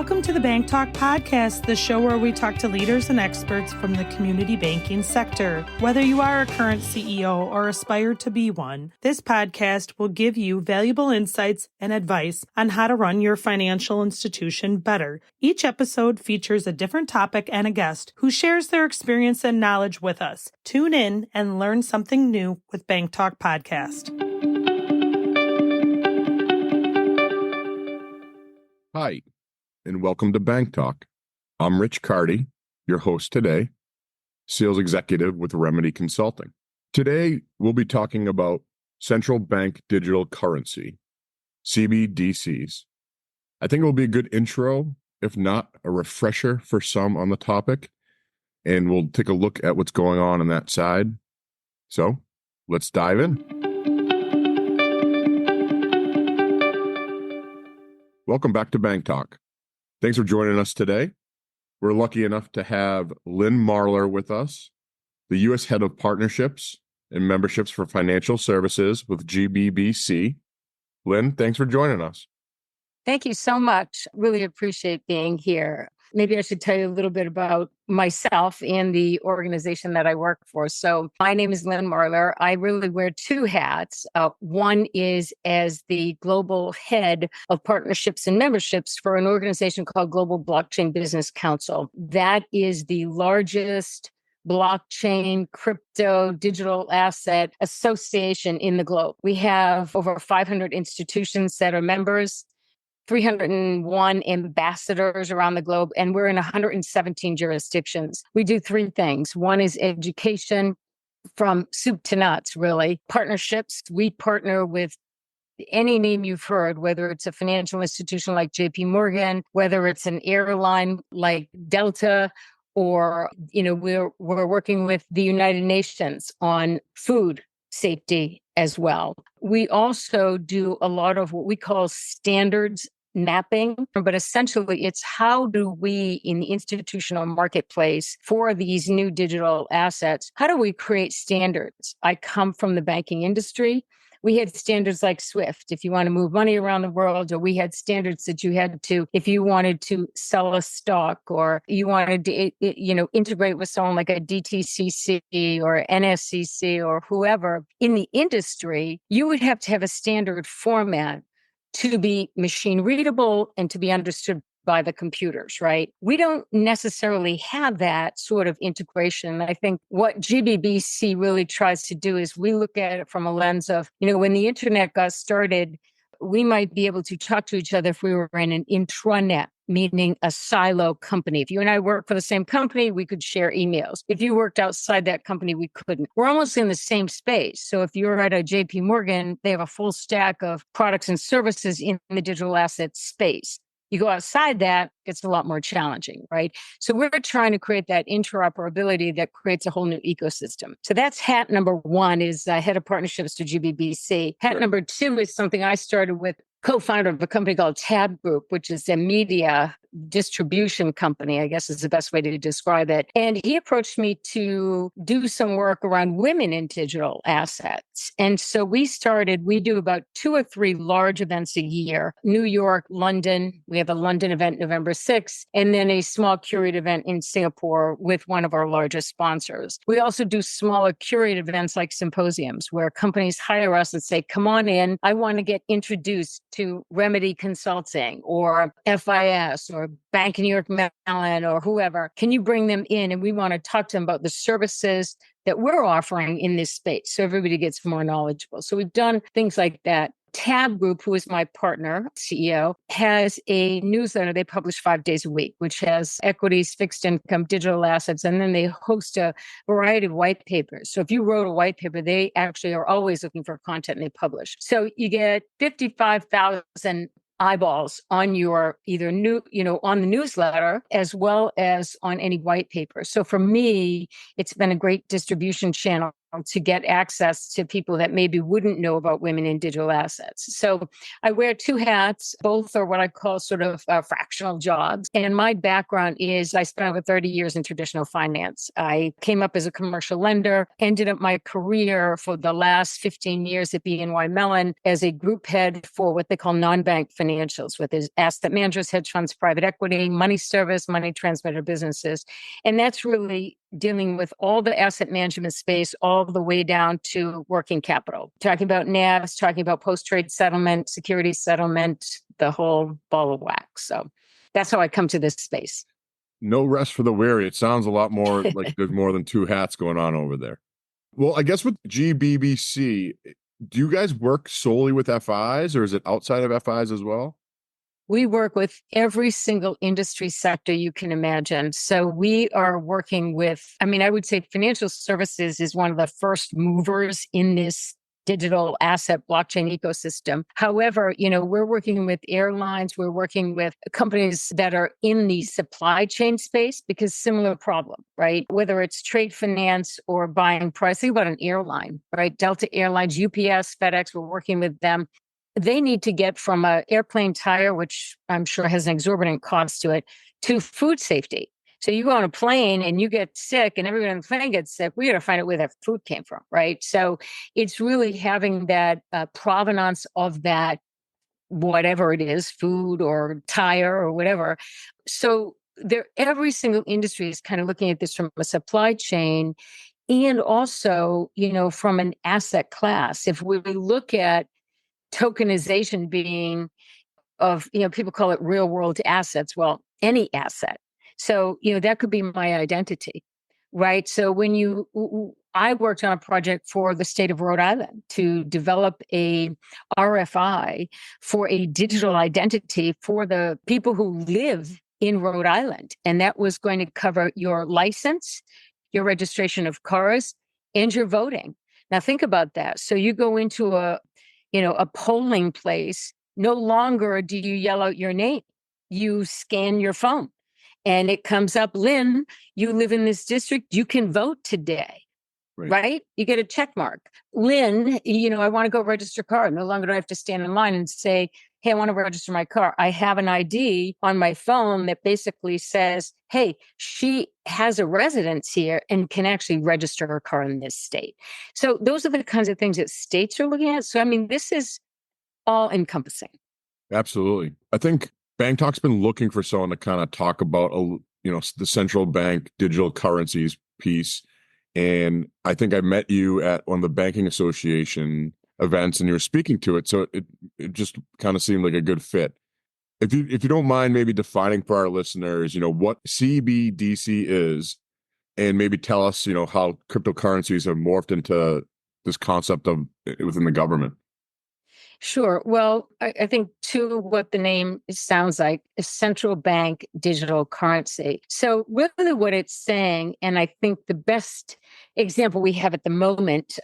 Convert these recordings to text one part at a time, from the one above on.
Welcome to the BankTalk podcast, the show where we talk to leaders and experts from the community banking sector. Whether you are a current CEO or aspire to be one, this podcast will give you valuable insights and advice on how to run your financial institution better. Each episode features a different topic and a guest who shares their experience and knowledge with us. Tune in and learn something new with BankTalk podcast. Hi, and welcome to BankTalk. I'm Rich Carty, your host today, sales executive with Remedy Consulting. Today, we'll be talking about central bank digital currency, CBDCs. I think it will be a good intro, if not a refresher for some on the topic, and we'll take a look at what's going on that side. So, let's dive in. Welcome back to BankTalk. Thanks for joining us today. We're lucky enough to have Lynn Marlar with us, the U.S. Head of Partnerships and Memberships for Financial Services with GBBC. Lynn, thanks for joining us. Thank you so much. Really appreciate being here. Maybe I should tell you a little bit about myself and the organization that I work for. So my name is Lynn Marlar. I really wear two hats. One is as the global head of partnerships and memberships for an organization called Global Blockchain Business Council. That is the largest blockchain, crypto, digital asset association in the globe. We have over 500 institutions that are members, 301 ambassadors around the globe, and we're in 117 jurisdictions. We do three things. One is education from soup to nuts, really. Partnerships. We partner with any name you've heard, whether it's a financial institution like JP Morgan, whether it's an airline like Delta, or we're working with the United Nations on food safety as well. We also do a lot of what we call standards mapping, but essentially it's how do we in the institutional marketplace for these new digital assets, how do we create standards? I come from the banking industry. We had standards like SWIFT, if you want to move money around the world, or we had standards that you had to, if you wanted to sell a stock, or you wanted to, integrate with someone like a DTCC or NSCC or whoever in the industry, you would have to have a standard format to be machine readable and to be understood by the computers, right? We don't necessarily have that sort of integration. I think what GBBC really tries to do is we look at it from a lens of, when the internet got started, we might be able to talk to each other if we were in an intranet, meaning a silo company. If you and I work for the same company, we could share emails. If you worked outside that company, we couldn't. We're almost in the same space. So if you're at a JP Morgan, they have a full stack of products and services in the digital asset space. You go outside that, it's a lot more challenging, right? So we're trying to create that interoperability that creates a whole new ecosystem. So that's hat number one, is head of partnerships to GBBC. Hat number two is something I started with, co-founder of a company called Tab Group, which is a media distribution company, I guess is the best way to describe it. And he approached me to do some work around women in digital assets. And so we do about 2 or 3 large events a year, New York, London. We have a London event November 6th, and then a small curated event in Singapore with one of our largest sponsors. We also do smaller curated events like symposiums where companies hire us and say, come on in, I want to get introduced to Remedy Consulting or FIS or Bank of New York Mellon or whoever. Can you bring them in? And we want to talk to them about the services that we're offering in this space so everybody gets more knowledgeable. So we've done things like that. Tab Group, who is my partner, CEO, has a newsletter they publish 5 days a week, which has equities, fixed income, digital assets, and then they host a variety of white papers. So if you wrote a white paper, they actually are always looking for content and they publish. So you get 55,000 eyeballs on your either on the newsletter as well as on any white paper. So for me, it's been a great distribution channel to get access to people that maybe wouldn't know about women in digital assets. So I wear two hats. Both are what I call sort of fractional jobs. And my background is I spent over 30 years in traditional finance. I came up as a commercial lender, ended up my career for the last 15 years at BNY Mellon as a group head for what they call non-bank financials, with his asset managers, hedge funds, private equity, money service, money transmitter businesses. And that's really dealing with all the asset management space, all the way down to working capital, talking about NAVs, talking about post-trade settlement, security settlement, the whole ball of wax. So that's how I come to this space. No rest for the weary. It sounds a lot more like there's more than two hats going on over there. Well, I guess with GBBC, do you guys work solely with FIs or is it outside of FIs as well? We work with every single industry sector you can imagine. So we are working with, I would say financial services is one of the first movers in this digital asset blockchain ecosystem. However, we're working with airlines, we're working with companies that are in the supply chain space because similar problem, right? Whether it's trade finance or buying price, think about an airline, right? Delta Airlines, UPS, FedEx, we're working with them. They need to get from an airplane tire, which I'm sure has an exorbitant cost to it, to food safety. So you go on a plane and you get sick and everyone on the plane gets sick. We got to find out where that food came from, right? So it's really having that provenance of that, whatever it is, food or tire or whatever. So every single industry is kind of looking at this from a supply chain and also, from an asset class. If we look at tokenization being of, people call it real world assets. Well, any asset. So, that could be my identity, right? So I worked on a project for the state of Rhode Island to develop a RFI for a digital identity for the people who live in Rhode Island. And that was going to cover your license, your registration of cars, and your voting. Now think about that. So you go into a polling place, no longer do you yell out your name. You scan your phone and it comes up, Lynn, you live in this district, you can vote today, right? You get a check mark. Lynn, I want to go register a car. No longer do I have to stand in line and say, hey, I want to register my car. I have an ID on my phone that basically says, hey, she has a residence here and can actually register her car in this state. So those are the kinds of things that states are looking at. So, this is all encompassing. Absolutely. I think BankTalk's been looking for someone to kind of talk about, the central bank digital currencies piece. And I think I met you at one of the Banking Association events and you were speaking to it. So it just kind of seemed like a good fit. If you don't mind maybe defining for our listeners, what CBDC is and maybe tell us, how cryptocurrencies have morphed into this concept of within the government. Sure. Well, I think to what the name sounds like, a central bank digital currency. So really what it's saying, and I think the best example we have at the moment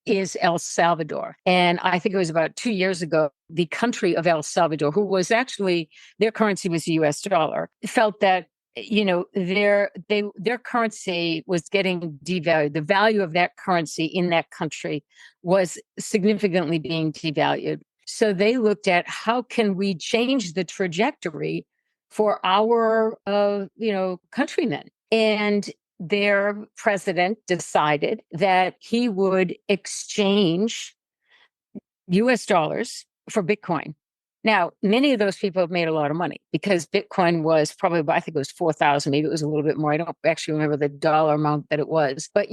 is El Salvador. And I think it was about 2 years ago, the country of El Salvador, who was actually, their currency was the US dollar, felt that, their currency was getting devalued. The value of that currency in that country was significantly being devalued. So they looked at how can we change the trajectory for our, countrymen. And their president decided that he would exchange US dollars for Bitcoin. Now, many of those people have made a lot of money because Bitcoin was probably, I think it was 4,000, maybe it was a little bit more. I don't actually remember the dollar amount that it was. But,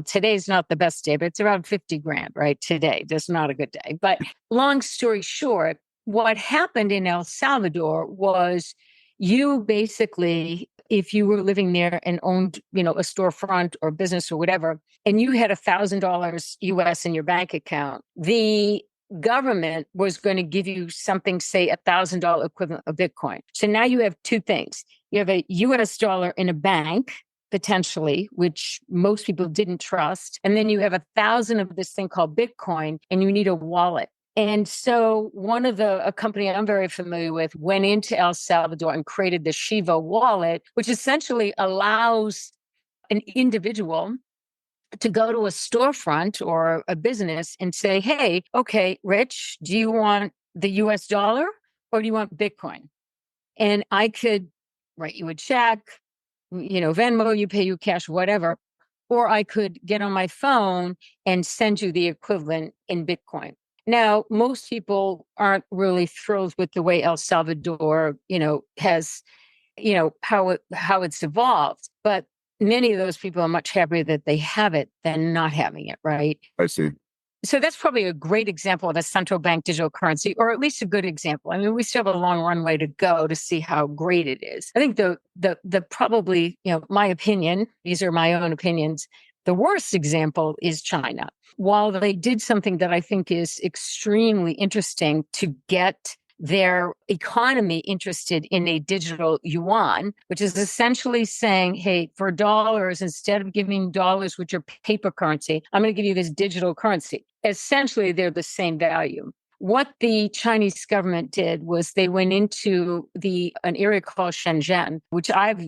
today's not the best day, but it's around 50 grand, right? Today, that's not a good day. But long story short, what happened in El Salvador was you basically, if you were living there and owned, a storefront or business or whatever, and you had $1,000 US in your bank account, the government was going to give you something, say $1,000 equivalent of Bitcoin. So now you have two things. You have a US dollar in a bank, potentially, which most people didn't trust. And then you have 1,000 of this thing called Bitcoin, and you need a wallet. And so a company I'm very familiar with went into El Salvador and created the Shiva wallet, which essentially allows an individual to go to a storefront or a business and say, hey, okay, Rich, do you want the US dollar or do you want Bitcoin? And I could write you a check, Venmo, you pay you cash, whatever. Or I could get on my phone and send you the equivalent in Bitcoin. Now, most people aren't really thrilled with the way El Salvador, has, how it's evolved. But many of those people are much happier that they have it than not having it, right? I see. So that's probably a great example of a central bank digital currency, or at least a good example. I mean, we still have a long runway to go to see how great it is. I think the probably, my opinion, these are my own opinions, the worst example is China. While they did something that I think is extremely interesting to get their economy interested in a digital yuan, which is essentially saying, hey, for dollars, instead of giving dollars, which are paper currency, I'm going to give you this digital currency. Essentially, they're the same value. What the Chinese government did was they went into an area called Shenzhen, which I've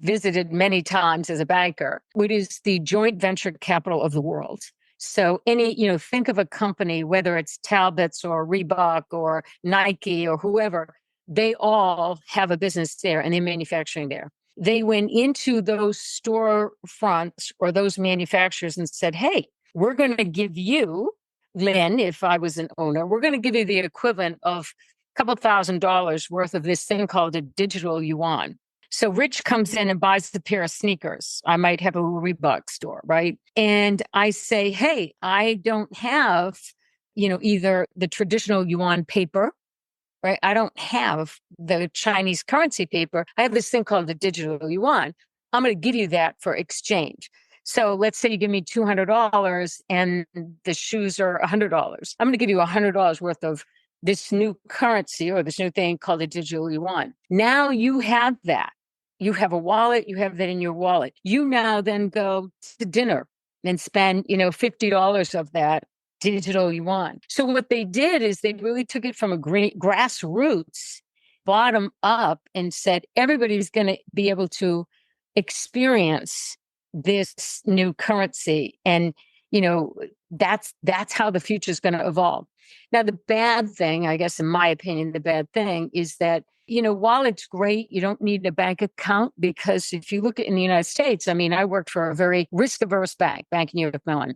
visited many times as a banker, which is the joint venture capital of the world. So think of a company, whether it's Talbots or Reebok or Nike or whoever, they all have a business there and they're manufacturing there. They went into those storefronts or those manufacturers and said, hey, we're going to give you, Lynn, if I was an owner, we're going to give you the equivalent of a couple $1,000s worth of this thing called a digital yuan. So Rich comes in and buys the pair of sneakers. I might have a Reebok store, right? And I say, hey, I don't have, either the traditional yuan paper, right? I don't have the Chinese currency paper. I have this thing called the digital yuan. I'm going to give you that for exchange. So let's say you give me $200 and the shoes are $100. I'm going to give you $100 worth of this new currency or this new thing called a digital yuan. Now you have that. You have a wallet, you have that in your wallet. You now then go to dinner and spend, $50 of that digital yuan. So what they did is they really took it from a grassroots, bottom up, and said everybody's going to be able to experience this new currency. And, that's how the future is going to evolve. Now, the bad thing, I guess, in my opinion, the bad thing is that, while it's great, you don't need a bank account, because if you look at in the United States, I mean, I worked for a very risk-averse bank New York Mellon.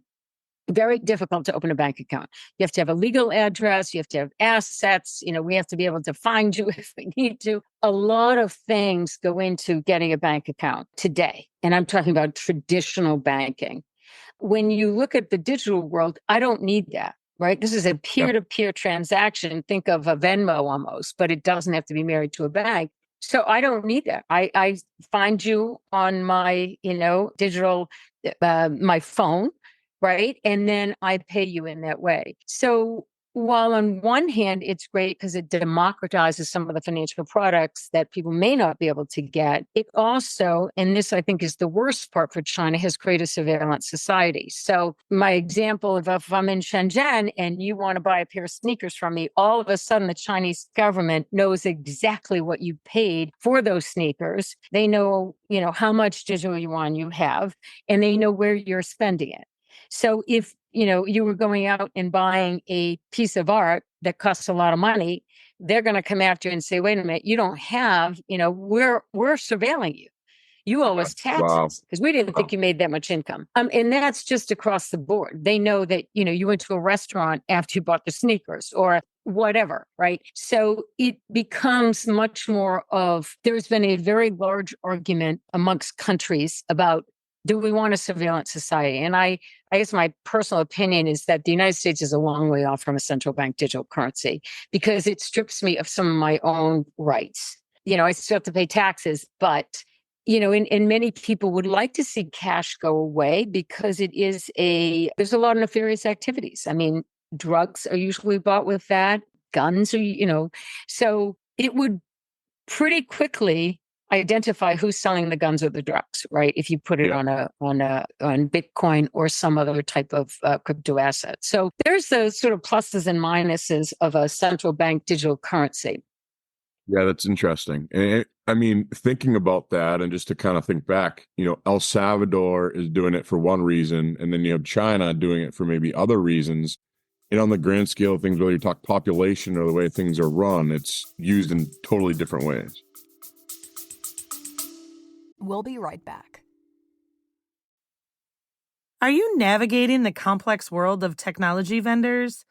Very difficult to open a bank account. You have to have a legal address. You have to have assets. We have to be able to find you if we need to. A lot of things go into getting a bank account today. And I'm talking about traditional banking. When you look at the digital world, I don't need that. Right? This is a peer-to-peer transaction. Think of a Venmo almost, but it doesn't have to be married to a bank. So I don't need that. I find you on my, digital, my phone, right? And then I pay you in that way. So while on one hand, it's great because it democratizes some of the financial products that people may not be able to get, it also, and this I think is the worst part for China, has created a surveillance society. So my example of if I'm in Shenzhen and you want to buy a pair of sneakers from me, all of a sudden the Chinese government knows exactly what you paid for those sneakers. They know, how much digital yuan you have, and they know where you're spending it. So if, you were going out and buying a piece of art that costs a lot of money, they're going to come after you and say, wait a minute, you don't have, we're surveilling you. You owe us taxes because we didn't think you made that much income. And that's just across the board. They know that, you went to a restaurant after you bought the sneakers or whatever, right? So it becomes much more of, there's been a very large argument amongst countries about, do we want a surveillance society? And I guess my personal opinion is that the United States is a long way off from a central bank digital currency because it strips me of some of my own rights. I still have to pay taxes, but, and many people would like to see cash go away because there's a lot of nefarious activities. I mean, drugs are usually bought with that, guns are, so it would pretty quickly identify who's selling the guns or the drugs, right? If you put it on Bitcoin or some other type of crypto asset. So there's the sort of pluses and minuses of a central bank digital currency. Yeah, that's interesting. And I mean, thinking about that and just to kind of think back, El Salvador is doing it for one reason, and then you have China doing it for maybe other reasons. And on the grand scale of things, whether you talk population or the way things are run, it's used in totally different ways. We'll be right back. Are you navigating the complex world of technology vendors?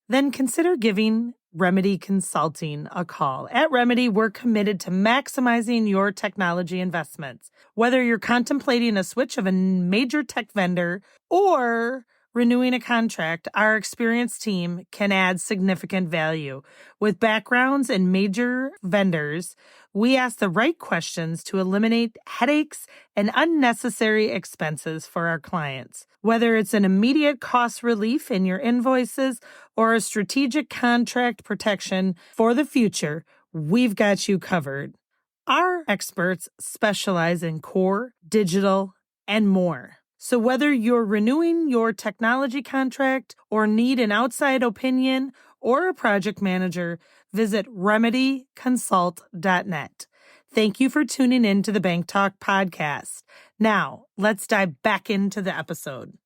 Then consider giving Remedy Consulting a call. At Remedy, we're committed to maximizing your technology investments. Whether you're contemplating a switch of a major tech vendor or renewing a contract, our experienced team can add significant value. With backgrounds in major vendors, we ask the right questions to eliminate headaches and unnecessary expenses for our clients. Whether it's an immediate cost relief in your invoices or a strategic contract protection for the future, we've got you covered. Our experts specialize in core, digital, and more. So whether you're renewing your technology contract or need an outside opinion or a project manager, visit remedyconsult.net. Thank you for tuning in to the BankTalk podcast. Now, let's dive back into the episode.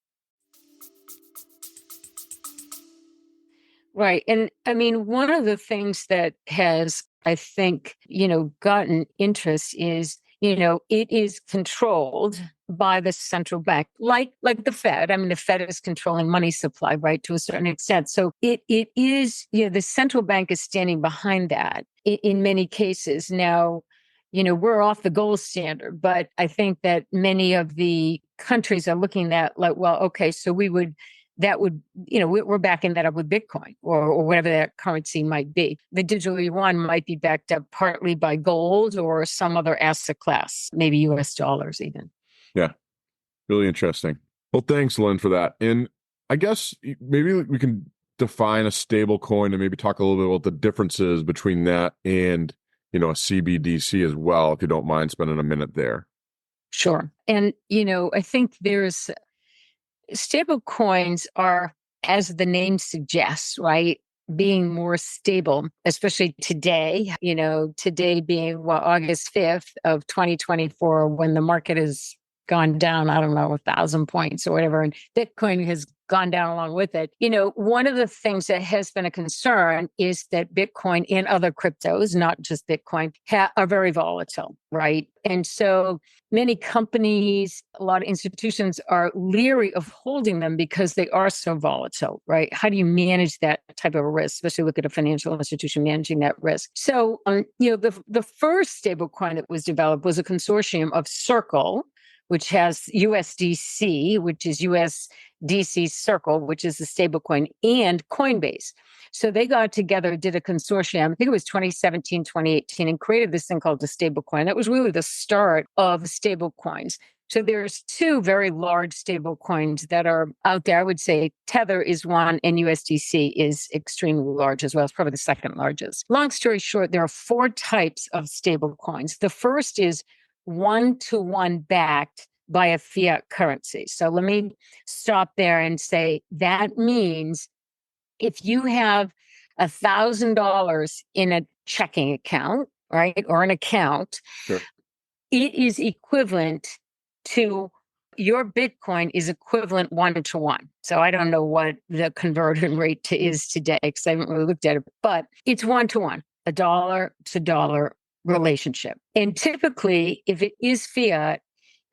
Right. And I mean, one of the things that has, I think, gotten interest is, it is controlled by the central bank, like the Fed. I mean, the Fed is controlling money supply, right, to a certain extent. So it is, the central bank is standing behind that in many cases. Now, we're off the gold standard, but I think that many of the countries are looking at like, well, okay, so we're backing that up with Bitcoin or whatever that currency might be. The digital yuan might be backed up partly by gold or some other asset class, maybe US dollars even. Yeah, really interesting. Well, thanks, Lynn, for that. And I guess maybe we can define a stable coin and maybe talk a little bit about the differences between that and, a CBDC as well, if you don't mind spending a minute there. Sure. And, I think there's stable coins are, as the name suggests, right, being more stable, especially today, today being August 5th of 2024, when the market has gone down, I don't know, 1,000 points or whatever, and Bitcoin has gone down along with it. One of the things that has been a concern is that Bitcoin and other cryptos, not just Bitcoin, are very volatile, right? And so many companies, a lot of institutions are leery of holding them because they are so volatile, right? How do you manage that type of risk, especially look at a financial institution managing that risk? So, the first stablecoin that was developed was a consortium of Circle, which has USDC, which is USDC Circle, which is the stablecoin, and Coinbase. So they got together, did a consortium, I think it was 2017, 2018, and created this thing called the stablecoin. That was really the start of stablecoins. So there's two very large stablecoins that are out there. I would say Tether is one and USDC is extremely large as well. It's probably the second largest. Long story short, there are four types of stablecoins. The first is one-to-one backed by a fiat currency. So let me stop there and say that means if you have $1,000 in a checking account, right, or an account, Sure. It is equivalent to your Bitcoin is equivalent 1-to-1. So I don't know what the conversion rate is today because I haven't really looked at it, but it's 1-to-1, a dollar to dollar relationship. And typically, if it is fiat,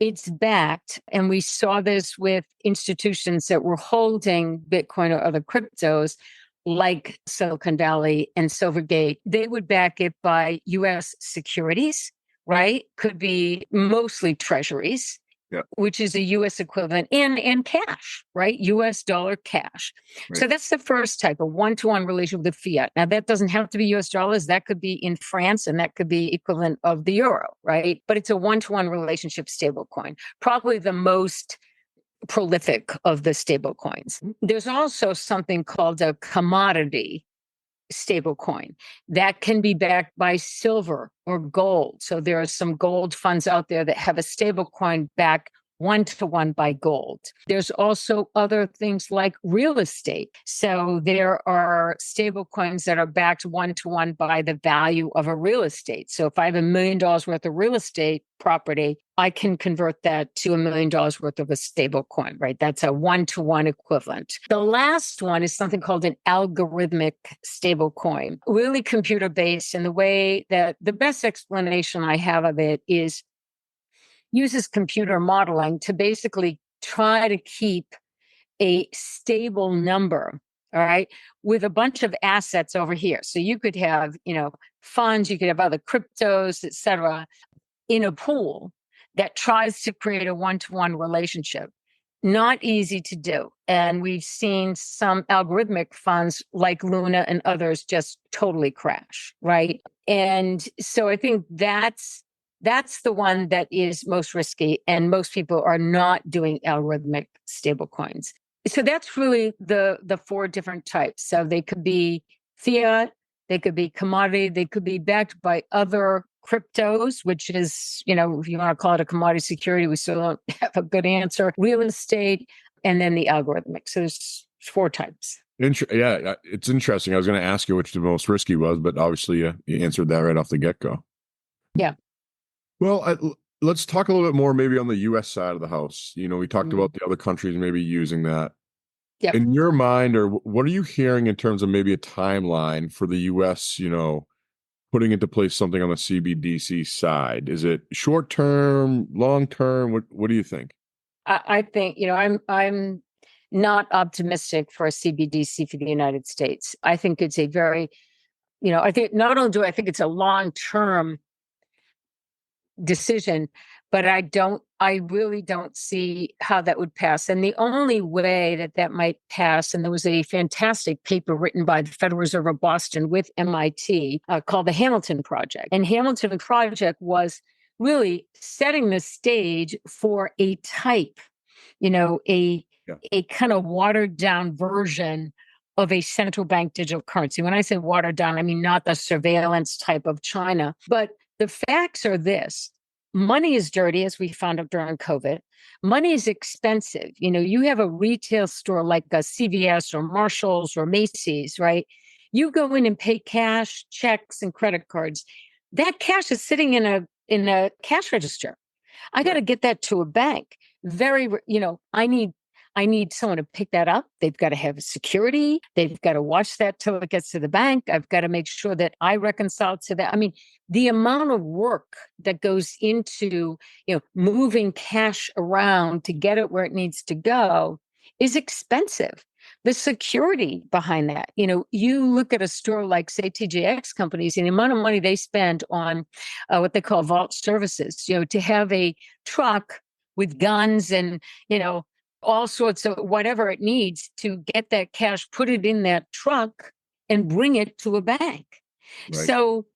it's backed. And we saw this with institutions that were holding Bitcoin or other cryptos like Silicon Valley and Silvergate. They would back it by US securities, right? Could be mostly treasuries. Yeah. Which is a US equivalent and cash, right? US dollar cash. Right. So that's the first type, a one-to-one relation with the fiat. Now that doesn't have to be US dollars. That could be in France and that could be equivalent of the euro, right? But it's a one-to-one relationship stablecoin, probably the most prolific of the stablecoins. There's also something called a commodity stablecoin that can be backed by silver or gold. So there are some gold funds out there that have a stablecoin backed one-to-one buy gold. There's also other things like real estate. So there are stable coins that are backed one-to-one by the value of a real estate. So if I have $1 million worth of real estate property, I can convert that to $1 million worth of a stable coin, right? That's a one-to-one equivalent. The last one is something called an algorithmic stable coin, really computer-based. And the way that the best explanation I have of it is uses computer modeling to basically try to keep a stable number, all right, with a bunch of assets over here. So you could have, funds, you could have other cryptos, et cetera, in a pool that tries to create a one-to-one relationship. Not easy to do. And we've seen some algorithmic funds like Luna and others just totally crash, right? And so I think that's the one that is most risky, and most people are not doing algorithmic stablecoins. So that's really the four different types. So they could be fiat, they could be commodity, they could be backed by other cryptos, which is, if you want to call it a commodity security, we still don't have a good answer. Real estate, and then the algorithmic. So there's four types. Yeah, it's interesting. I was going to ask you which the most risky was, but obviously you answered that right off the get-go. Yeah. Well, let's talk a little bit more maybe on the U.S. side of the house. We talked about the other countries maybe using that. Yep. In your mind, or what are you hearing in terms of maybe a timeline for the U.S., putting into place something on the CBDC side? Is it short term, long term? What do you think? I think, I'm not optimistic for a CBDC for the United States. I think it's a very, I think not only do I think it's a long-term decision, but I really don't see how that would pass. And the only way that might pass, and there was a fantastic paper written by the Federal Reserve of Boston with MIT called the Hamilton Project. And Hamilton Project was really setting the stage for a type, a kind of watered down version of a central bank digital currency. When I say watered down, I mean not the surveillance type of China, but the facts are this. Money is dirty, as we found out during COVID. Money is expensive. You have a retail store like a CVS or Marshall's or Macy's, right? You go in and pay cash, checks, and credit cards. That cash is sitting in a cash register. I got to get that to a bank. I need someone to pick that up. They've got to have security. They've got to watch that till it gets to the bank. I've got to make sure that I reconcile to that. I mean, the amount of work that goes into, moving cash around to get it where it needs to go is expensive. The security behind that, you look at a store like, say, TJX companies, and the amount of money they spend on what they call vault services, to have a truck with guns and, all sorts of whatever it needs to get that cash, put it in that truck and bring it to a bank. Right. So,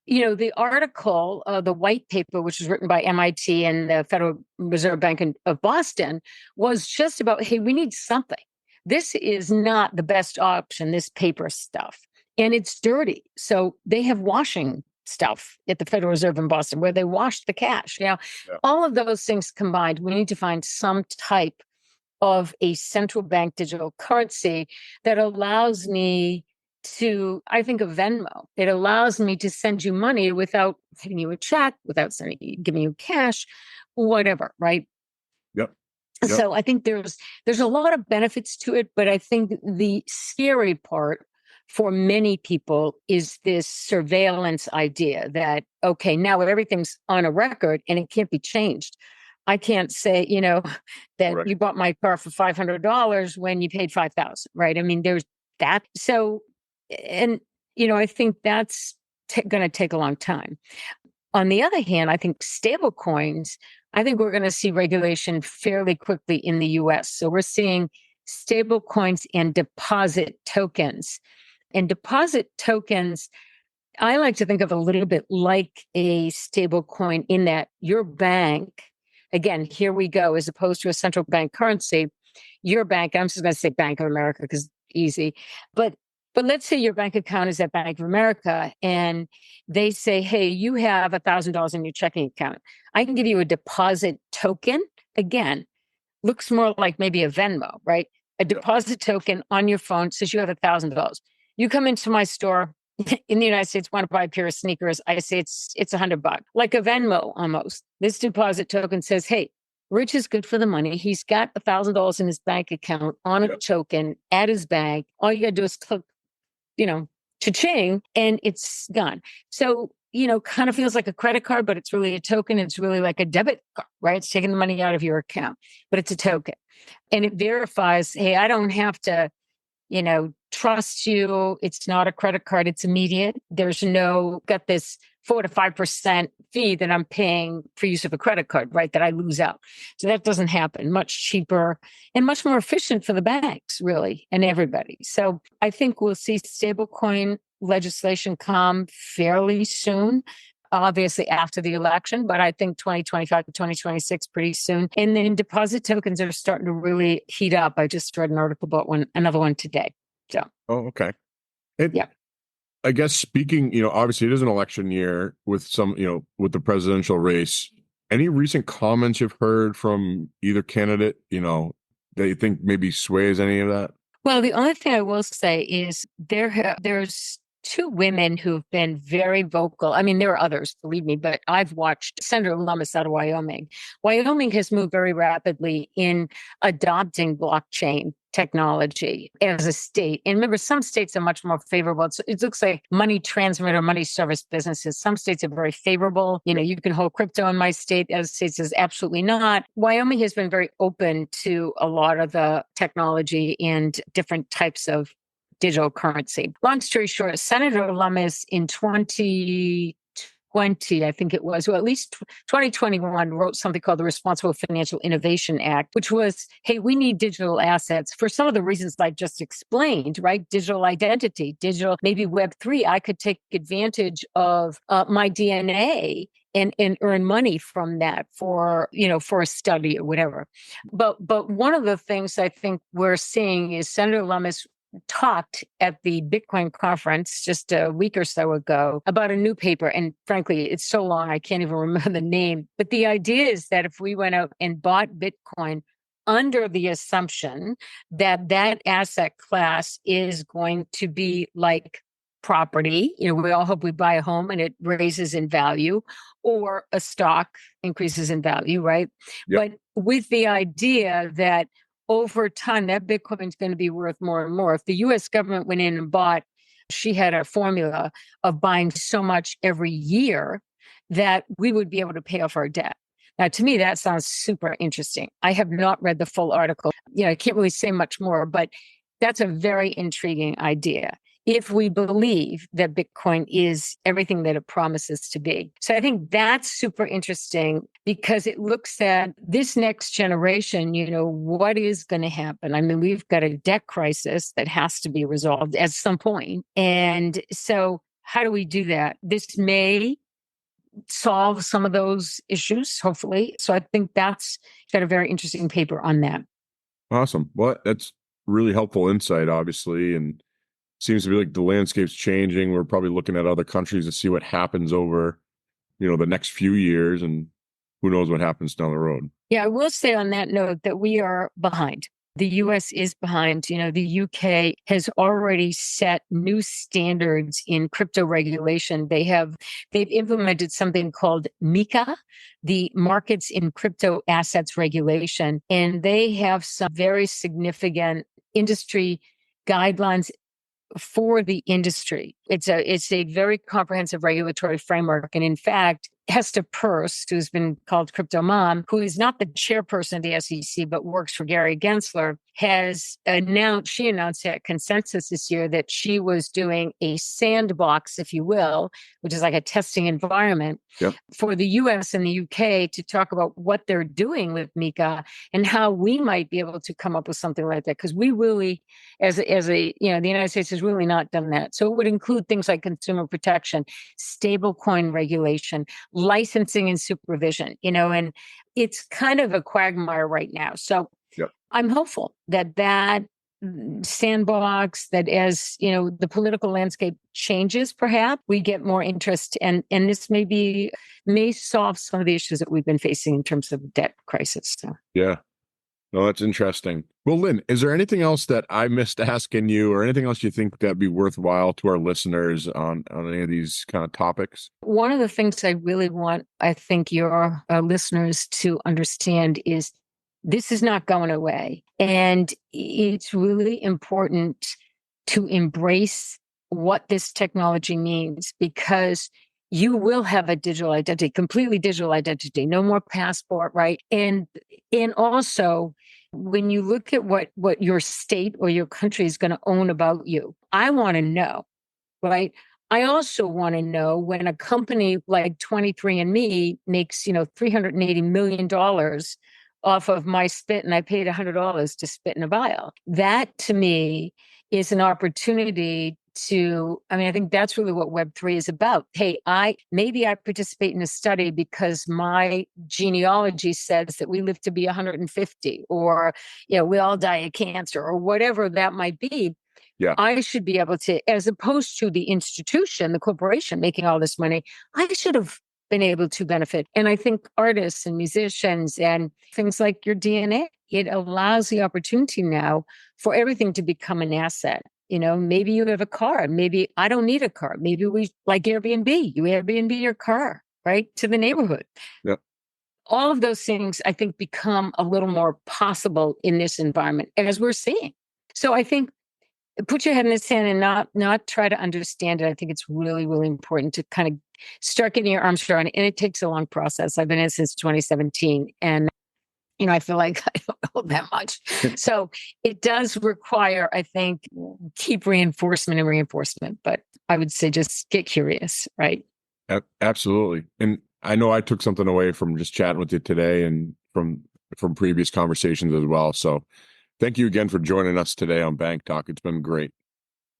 the article, the white paper, which was written by MIT and the Federal Reserve Bank of Boston, was just about, hey, we need something. This is not the best option, this paper stuff. And it's dirty. So they have washing stuff at the Federal Reserve in Boston where they wash the cash. All of those things combined, we need to find some type of a central bank digital currency that allows me to, I think of Venmo. It allows me to send you money without giving you a check, without giving you cash, whatever, right? Yep. So I think there's a lot of benefits to it, but I think the scary part for many people is this surveillance idea that, okay, now everything's on a record and it can't be changed. I can't say, that right. You bought my car for $500 when you paid $5,000, right? I mean, there's that. So, and, I think that's going to take a long time. On the other hand, I think stable coins, I think we're going to see regulation fairly quickly in the US. So we're seeing stable coins and deposit tokens. And deposit tokens, I like to think of a little bit like a stable coin in that your bank, again, here we go, as opposed to a central bank currency, your bank, I'm just going to say Bank of America because easy, but let's say your bank account is at Bank of America and they say, hey, you have $1,000 in your checking account. I can give you a deposit token again, looks more like maybe a Venmo, right? A deposit token on your phone says you have $1,000. You come into my store in the United States, want to buy a pair of sneakers. I say it's $100, like a Venmo almost. This deposit token says, hey, Rich is good for the money. He's got $1,000 in his bank account on a token at his bank. All you got to do is click, cha-ching, and it's gone. So, kind of feels like a credit card, but it's really a token. It's really like a debit card, right? It's taking the money out of your account, but it's a token. And it verifies, hey, I don't have to, trust you. It's not a credit card. It's immediate. There's got this 4 to 5% fee that I'm paying for use of a credit card, right? That I lose out. So that doesn't happen. Much cheaper and much more efficient for the banks, really, and everybody. So I think we'll see stablecoin legislation come fairly soon. Obviously after the election, but I think 2025 to 2026 pretty soon. And then deposit tokens are starting to really heat up. I just read an article about another one today. So. Oh, okay. Yeah. I guess speaking, obviously it is an election year with some, with the presidential race. Any recent comments you've heard from either candidate, that you think maybe sways any of that? Well, the only thing I will say is there's two women who've been very vocal. I mean, there are others, believe me, but I've watched Senator Lummis out of Wyoming. Wyoming has moved very rapidly in adopting blockchain technology as a state. And remember, some states are much more favorable. It looks like money transmitter, money service businesses. Some states are very favorable. You can hold crypto in my state. Other states is absolutely not. Wyoming has been very open to a lot of the technology and different types of digital currency. Long story short, Senator Lummis in 2020, I think it was, or at least 2021, wrote something called the Responsible Financial Innovation Act, which was, hey, we need digital assets for some of the reasons I just explained, right? Digital identity, digital, maybe Web3. I could take advantage of my DNA and earn money from that for a study or whatever. But one of the things I think we're seeing is Senator Lummis talked at the Bitcoin conference just a week or so ago about a new paper. And frankly, it's so long, I can't even remember the name. But the idea is that if we went out and bought Bitcoin under the assumption that that asset class is going to be like property, we all hope we buy a home and it raises in value, or a stock increases in value, right? Yep. But with the idea that over time, that Bitcoin is going to be worth more and more. If the U.S. government went in and bought, she had a formula of buying so much every year that we would be able to pay off our debt. Now, to me, that sounds super interesting. I have not read the full article. I can't really say much more, but that's a very intriguing idea if we believe that Bitcoin is everything that it promises to be. So I think that's super interesting because it looks at this next generation, what is going to happen? I mean, we've got a debt crisis that has to be resolved at some point. And so how do we do that? This may solve some of those issues, hopefully. So I think that's got a very interesting paper on that. Awesome. Well, that's really helpful insight, obviously. And seems to be like the landscape's changing. We're probably looking at other countries to see what happens over, the next few years, and who knows what happens down the road. Yeah, I will say on that note that we are behind. The US is behind. The UK has already set new standards in crypto regulation. They've implemented something called MiCA, the Markets in Crypto Assets Regulation, and they have some very significant industry guidelines for the industry. It's a very comprehensive regulatory framework. And in fact, Hester Peirce, who's been called Crypto Mom, who is not the chairperson of the SEC, but works for Gary Gensler, she announced at Consensus this year that she was doing a sandbox, if you will, which is like a testing environment for the US and the UK to talk about what they're doing with MiCA and how we might be able to come up with something like that. Because we really, the United States has really not done that. So it would include things like consumer protection, stablecoin regulation, licensing and supervision, and it's kind of a quagmire right now. So I'm hopeful that sandbox that as, the political landscape changes, perhaps we get more interest and this may solve some of the issues that we've been facing in terms of debt crisis. So. Yeah. No, that's interesting. Well, Lynn, is there anything else that I missed asking you or anything else you think that'd be worthwhile to our listeners on any of these kind of topics? One of the things I really want, I think, your listeners to understand is this is not going away. And it's really important to embrace what this technology means, because you will have a digital identity, completely digital identity, no more passport, right? And also, when you look at what your state or your country is going to own about you, I want to know, right? I also want to know when a company like 23andMe makes, $380 million off of my spit and I paid $100 to spit in a vial. That to me is an opportunity I think that's really what Web3 is about. Hey, maybe I participate in a study because my genealogy says that we live to be 150, or, we all die of cancer, or whatever that might be. Yeah. I should be able to, as opposed to the institution, the corporation making all this money, I should have been able to benefit. And I think artists and musicians and things like your DNA, it allows the opportunity now for everything to become an asset. Maybe you have a car. Maybe I don't need a car. Maybe we like Airbnb. You Airbnb your car, right, to the neighborhood. Yep. All of those things, I think, become a little more possible in this environment, as we're seeing. So I think put your head in the sand and not try to understand it. I think it's really, really important to kind of start getting your arms around it. And it takes a long process. I've been in it since 2017. And I feel like I don't know that much. So it does require, I think, keep reinforcement. But I would say just get curious, right? Absolutely. And I know I took something away from just chatting with you today and from previous conversations as well. So thank you again for joining us today on BankTalk. It's been great.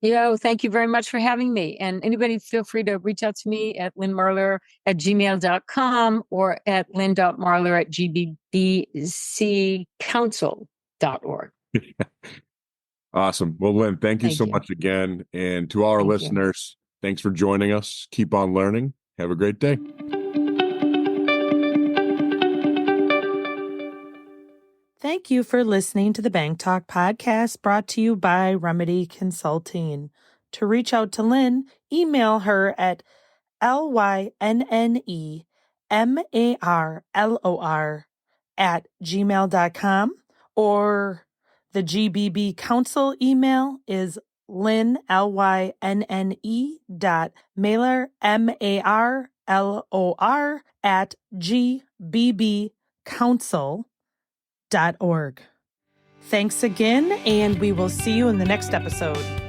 Thank you very much for having me. And anybody feel free to reach out to me at lynnmarler@gmail.com or at lynn.marler@gbdccouncil.org. Awesome. Well, Lynn, thank you so much again. And to all our listeners, thanks for joining us. Keep on learning. Have a great day. Thank you for listening to the Bank Talk podcast brought to you by Remedy Consulting. To reach out to Lynn, email her at lynnnemarlor@gmail.com, or the GBB Council email is Lynn, LYNNE.Mailer, MARLOR @GBBcouncil.org. Thanks again, and we will see you in the next episode.